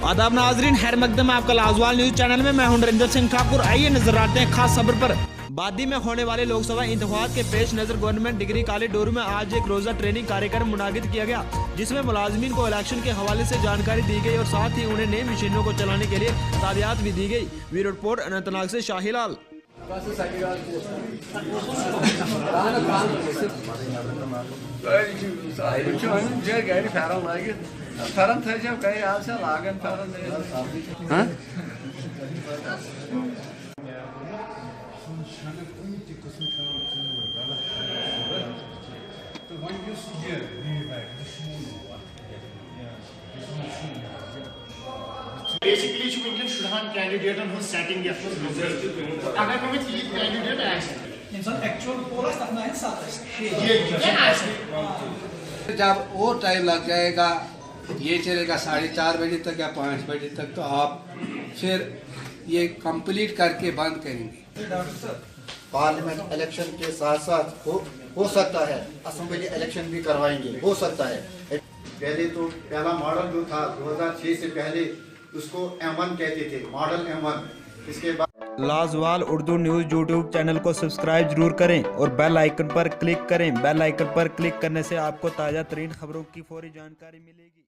आदाब नाजरीन, खैर मकदम है आपका लाजवाल न्यूज चैनल में। मैं हूं नरेंद्र सिंह ठाकुर। आइए नजर आते हैं खास खबर पर। बादी में होने वाले लोकसभा इंतखाबात के पेश नजर गवर्नमेंट डिग्री कॉलेज डोरू में आज एक रोजा ट्रेनिंग कार्यक्रम मुनाकिद किया गया, जिसमें मुलाजमीन को इलेक्शन के हवाले से जानकारी दी गई और साथ ही उन्हें नई मशीनों को चलाने के लिए तालियात भी दी गई। ब्यूरो रिपोर्ट अनंतनाग से शाहीलाल। Basically, you can Shurhan candidate and who's setting the अगर कोई चीज candidate ऐसे इंसान एक्चुअल पोला तक ना इंसान ये ऐसे जब और टाइम लग जाएगा, ये चलेगा 4:30 बजे तक या 5 बजे तक, तो आप फिर ये कंप्लीट करके बंद करेंगे। पार्लियामेंट इलेक्शन के साथ साथ हो सकता है असेंबली इलेक्शन भी करवाएंगे, हो सकता है। पहले तो पहला मॉडल जो था 2006 से पहले उसको M1 कहते थे, मॉडल M1। इसके बाद लाजवाल उर्दू न्यूज यूट्यूब चैनल को सब्सक्राइब जरूर करें और बेल आइकन पर क्लिक करें। बेल आइकन पर क्लिक करने से आपको ताज़ा तरीन खबरों की फौरी जानकारी मिलेगी।